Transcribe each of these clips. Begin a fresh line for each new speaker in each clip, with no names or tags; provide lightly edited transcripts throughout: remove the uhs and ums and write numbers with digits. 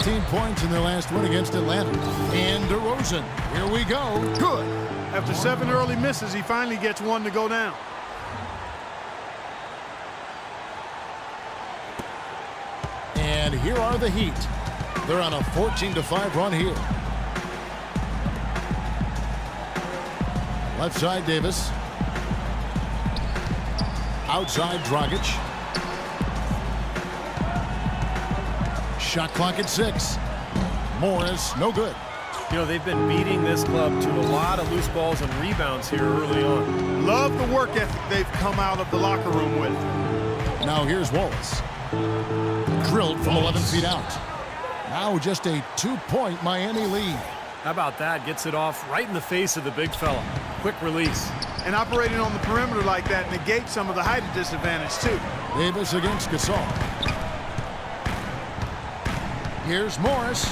15 points in their last win against Atlanta. And DeRozan, here we go. Good.
After 7 early misses, he finally gets one to go down.
And here are the Heat. They're on a 14-5 run here. Left side, Davis. Outside, Dragic. Shot clock at 6. Morris, no good.
You know, they've been beating this club to a lot of loose balls and rebounds here early on.
Love the work ethic they've come out of the locker room with.
Now here's Wallace. Drilled from 11 feet out. Now just a 2-point Miami lead.
How about that? Gets it off right in the face of the big fella. Quick release.
And operating on the perimeter like that negates some of the height disadvantage, too.
Davis against Gasol. Here's Morris.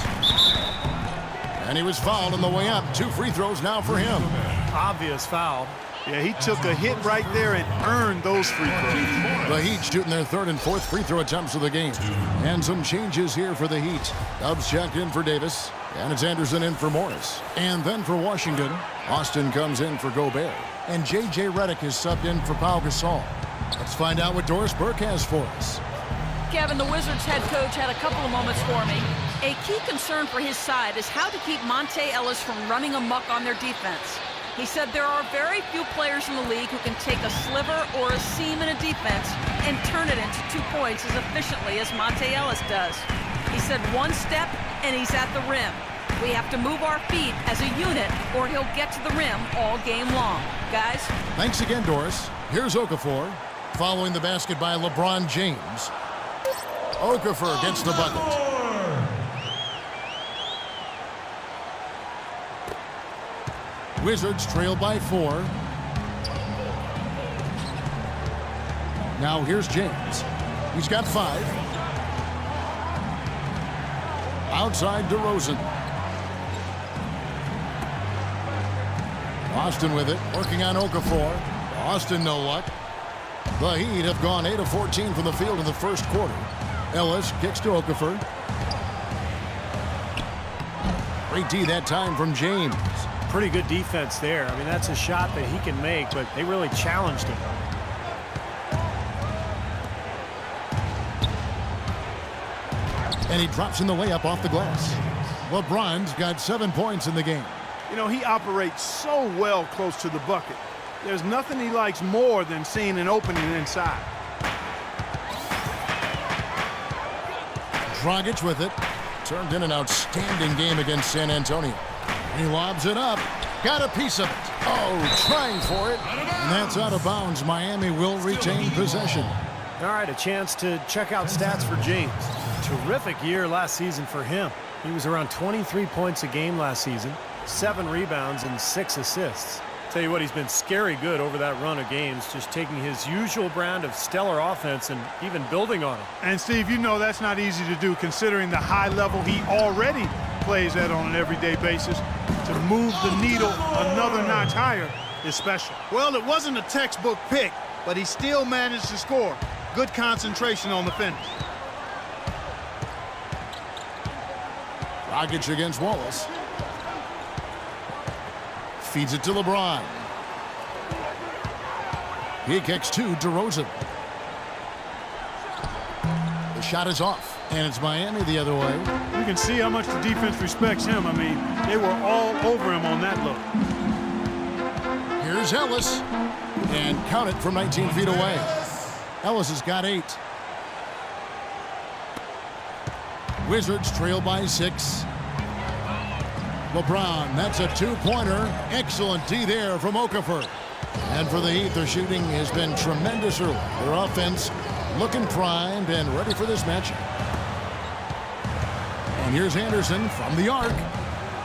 And he was fouled on the way up. 2 free throws now for him.
Obvious foul.
Yeah, he took a hit right there and earned those free throws.
The Heat shooting their 3rd and 4th free throw attempts of the game. And some changes here for the Heat. Dubs checked in for Davis. And it's Anderson in for Morris. And then for Washington, Austin comes in for Gobert. And J.J. Redick is subbed in for Pau Gasol. Let's find out what Doris Burke has for us.
Kevin, the Wizards head coach had a couple of moments for me. A key concern for his side is how to keep Monte Ellis from running amok on their defense. He said there are very few players in the league who can take a sliver or a seam in a defense and turn it into 2 points as efficiently as Monte Ellis does. He said 1 step and he's at the rim. We have to move our feet as a unit or he'll get to the rim all game long. Guys?
Thanks again, Doris. Here's Okafor. Following the basket by LeBron James. Okafor gets the bucket. Wizards trail by 4. Now here's James. He's got 5. Outside DeRozan. Austin with it, working on Okafor. Austin no luck. The Heat have gone 8 of 14 from the field in the first quarter. Ellis kicks to Okafor. Great D that time from James.
Pretty good defense there. I mean, that's a shot that he can make, but they really challenged him.
And he drops in the layup off the glass. LeBron's got 7 points in the game.
You know, he operates so well close to the bucket. There's nothing he likes more than seeing an opening inside.
Dragic with it. Turned in an outstanding game against San Antonio. He lobs it up. Got a piece of it. Oh, trying for it. And that's out of bounds. Miami will retain possession.
All right, a chance to check out stats for James. Terrific year last season for him. He was around 23 points a game last season, 7 rebounds and 6 assists. Tell you what, he's been scary good over that run of games, just taking his usual brand of stellar offense and even building on it.
And Steve, you know that's not easy to do considering the high level he already plays at on an everyday basis. To move the needle another notch higher is special. Well, it wasn't a textbook pick, but he still managed to score. Good concentration on the finish.
Dragic against Wallace. Feeds it to LeBron. He kicks to DeRozan. The shot is off, and it's Miami the other way.
You can see how much the defense respects him. I mean, they were all over him on that look.
Here's Ellis, and count it from 19 feet away. Ellis has got 8. Wizards trail by 6. LeBron, that's a 2-pointer. Excellent D there from Okafor. And for the Heat, their shooting has been tremendous early. Their offense looking primed and ready for this matchup. And here's Anderson from the arc.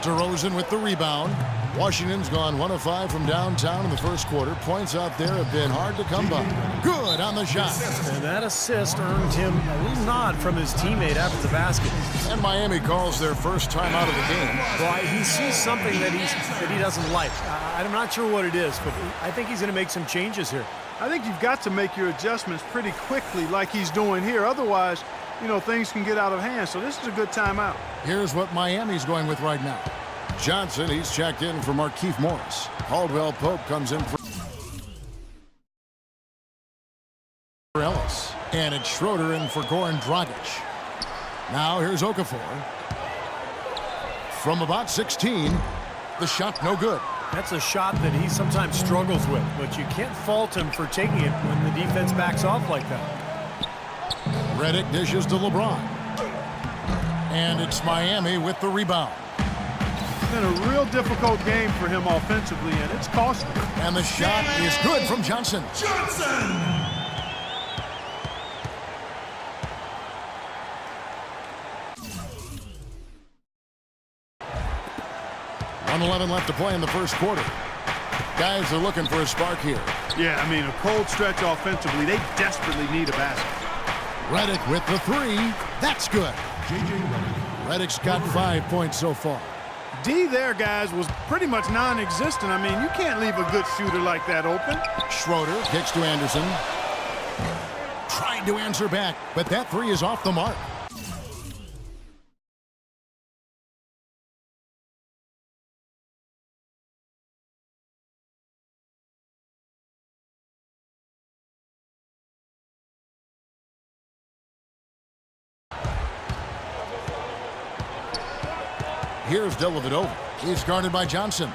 DeRozan with the rebound. Washington's gone 1 of 5 from downtown in the first quarter. Points out there have been hard to come by. Good on the shot.
And that assist earned him a little nod from his teammate after the basket.
And Miami calls their first time out of the game.
Well, he sees something that he doesn't like. I'm not sure what it is, but I think he's going to make some changes here.
I think you've got to make your adjustments pretty quickly like he's doing here. Otherwise, you know, things can get out of hand. So this is a good timeout.
Here's what Miami's going with right now. Johnson, he's checked in for Markieff Morris. Caldwell Pope comes in for Ellis. And it's Schroeder in for Goran Dragic. Now here's Okafor. From about 16, the shot no good.
That's a shot that he sometimes struggles with, but you can't fault him for taking it when the defense backs off like that.
Redick dishes to LeBron. And it's Miami with the rebound.
It's been a real difficult game for him offensively, and it's costly.
And the shot is good from Johnson.
Johnson!
1:11 left to play in the first quarter. Guys are looking for a spark here.
Yeah, I mean, a cold stretch offensively. They desperately need a basket.
Redick with the three. That's good. Redick's got 5 points so far.
D there, guys, was pretty much non-existent. I mean, you can't leave a good shooter like that open.
Schroeder kicks to Anderson. Trying to answer back, but that three is off the mark. Here's Dellavedova. He's guarded by Johnson.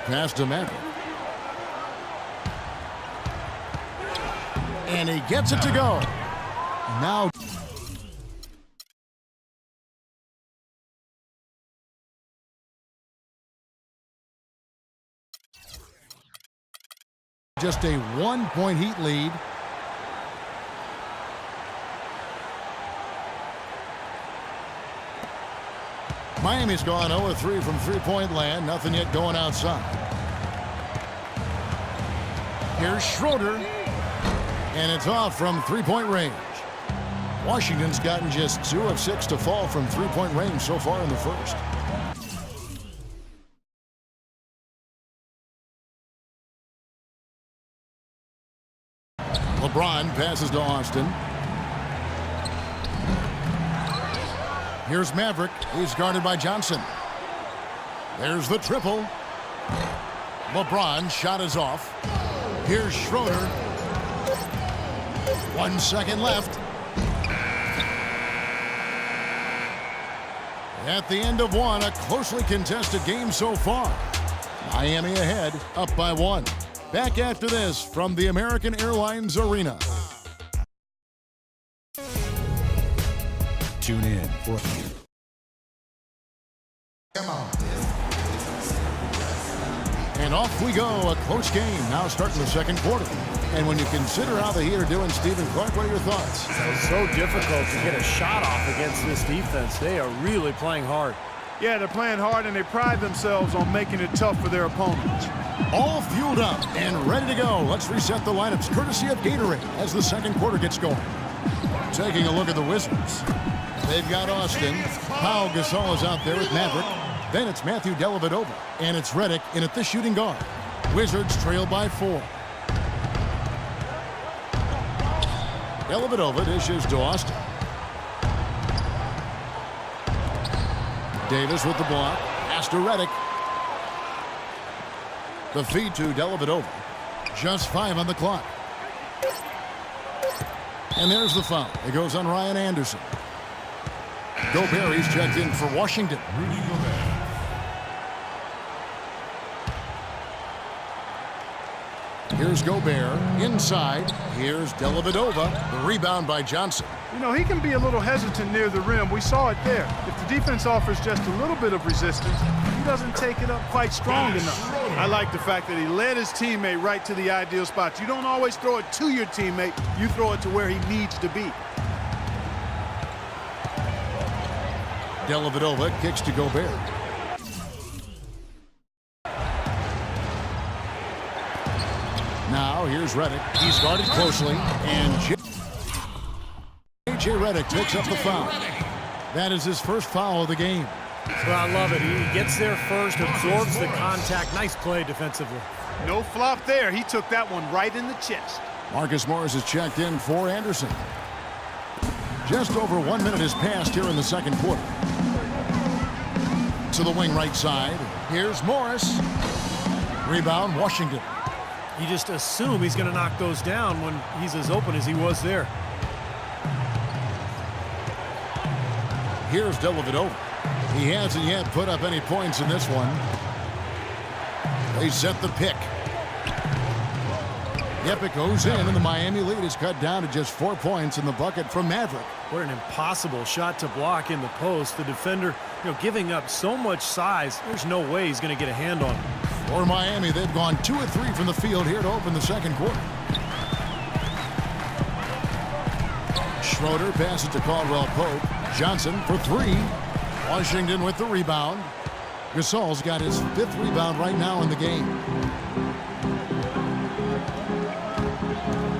Pass to Maverick. And he gets it to go. Now just a 1-point Heat lead. Miami's gone 0-3 from three-point land. Nothing yet going outside. Here's Schroeder. And it's off from three-point range. Washington's gotten just 2 of 6 to fall from three-point range so far in the first. LeBron passes to Austin. Here's Maverick. He's guarded by Johnson. There's the triple. LeBron shot is off. Here's Schroeder. 1 second left. At the end of one, a closely contested game so far. Miami ahead, up by 1. Back after this from the American Airlines Arena.
Tune in for... Come on.
And off we go. A close game now starting the second quarter. And when you consider how the Heat are doing, Stephen Clark, what are your thoughts?
It's so difficult to get a shot off against this defense. They are really playing hard.
Yeah, they're playing hard, and they pride themselves on making it tough for their opponents.
All fueled up and ready to go. Let's reset the lineups courtesy of Gatorade as the second quarter gets going. Taking a look at the Wizards. They've got Austin. Pau Gasol is out there with Maverick. Then it's Matthew Dellavedova. And it's Redick in at the shooting guard. Wizards trail by 4. Dellavedova dishes to Austin. Davis with the block. Pass to Redick. The feed to Dellavedova. Just 5 on the clock. And there's the foul. It goes on Ryan Anderson. Gobert, he's checked in for Washington.
Rudy Gobert.
Here's Gobert inside. Here's Dellavedova. The rebound by Johnson.
You know, he can be a little hesitant near the rim. We saw it there. If the defense offers just a little bit of resistance, he doesn't take it up quite strong enough. I like the fact that he led his teammate right to the ideal spot. You don't always throw it to your teammate. You throw it to where he needs to be.
Dellavedova kicks to Gobert. Now here's Redick. He's guarded closely. And J.J. Redick picks up the foul. That is his first foul of the game.
Well, I love it. He gets there first, absorbs the contact. Nice play defensively.
No flop there. He took that one right in the chest.
Marcus Morris is checked in for Anderson. Just over 1 minute has passed here in the second quarter. To the wing right side. Here's Morris. Rebound, Washington.
You just assume he's going to knock those down when he's as open as he was there.
Here's Dellavedova. He hasn't yet put up any points in this one. They set the pick. Yep, it goes in, and the Miami lead is cut down to just 4 points in the bucket from Maverick.
What an impossible shot to block in the post. The defender, giving up so much size, there's no way he's going to get a hand on him.
For Miami, they've gone 2 of 3 from the field here to open the second quarter. Schroeder passes to Caldwell Pope. Johnson for 3. Washington with the rebound. Gasol's got his 5th rebound right now in the game.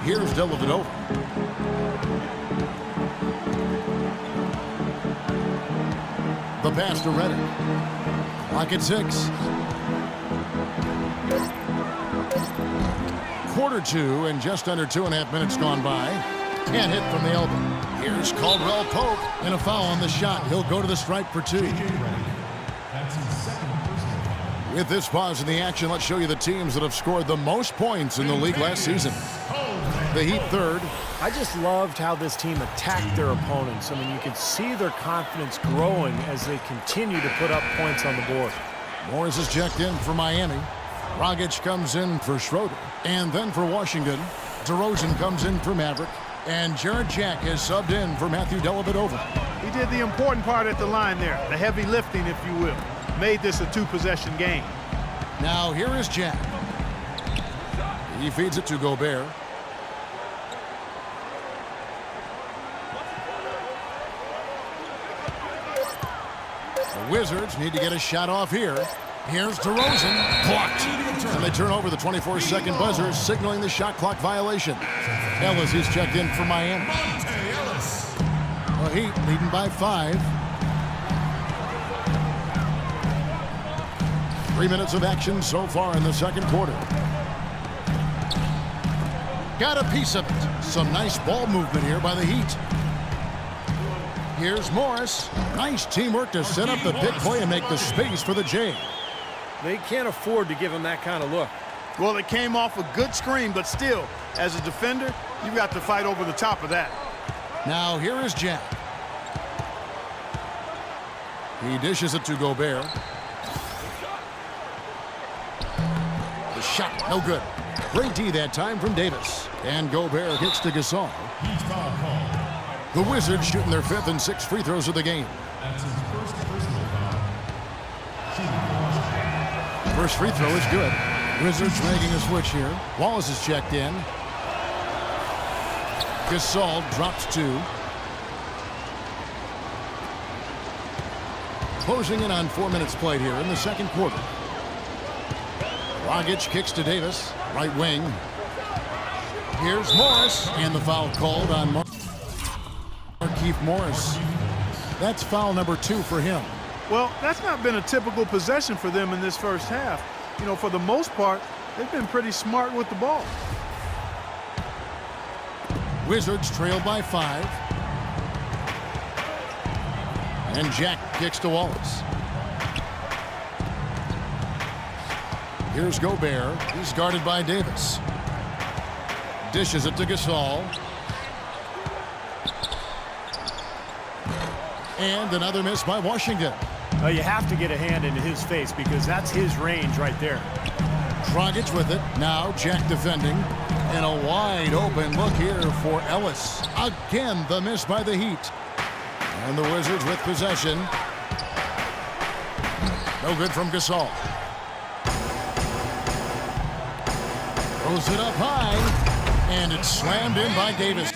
Here's Dellavedova. The pass to Redick. Clock at 6. Quarter 2 and just under 2.5 minutes gone by. Can't hit from the elbow. Here's Caldwell Pope and a foul on the shot. He'll go to the stripe for 2. With this pause in the action, let's show you the teams that have scored the most points in the league last season. The Heat third.
I just loved how this team attacked their opponents. I mean, you can see their confidence growing as they continue to put up points on the board.
Morris is checked in for Miami. Dragic comes in for Schroeder. And then for Washington, DeRozan comes in for Maverick. And Jarrett Jack is subbed in for Matthew Dellavedova.
He did the important part at the line there, the heavy lifting, if you will. Made this a 2-possession game.
Now here is Jack. He feeds it to Gobert. The Wizards need to get a shot off here. Here's DeRozan. Blocked. And they turn over the 24-second buzzer, signaling the shot clock violation. Ellis is checked in for Miami. The Heat leading by 5. 3 minutes of action so far in the second quarter. Got a piece of it. Some nice ball movement here by the Heat. Here's Morris. Nice teamwork to set up the big play and make the space for the J.
They can't afford to give him that kind of look.
Well, it came off a good screen, but still, as a defender, you've got to fight over the top of that.
Now here is Jack. He dishes it to Gobert. The shot, no good. Great D that time from Davis. And Gobert kicks to Gasol. The Wizards shooting their 5th and 6th free throws of the game. First free throw is good. Wizards making a switch here. Wallace is checked in. Gasol drops 2. Closing in on 4 minutes played here in the second quarter. Dragic kicks to Davis, right wing. Here's Morris, and the foul called on Markieff Morris. That's foul number 2 for him.
Well, that's not been a typical possession for them in this first half. For the most part, they've been pretty smart with the ball.
Wizards trail by 5. And Jack kicks to Wallace. Here's Gobert. He's guarded by Davis. Dishes it to Gasol. And another miss by Washington.
You have to get a hand into his face because that's his range right there.
Dragic with it. Now Jack defending. And a wide open look here for Ellis. Again, the miss by the Heat. And the Wizards with possession. No good from Gasol. Throws it up high. And it's slammed in by Davis.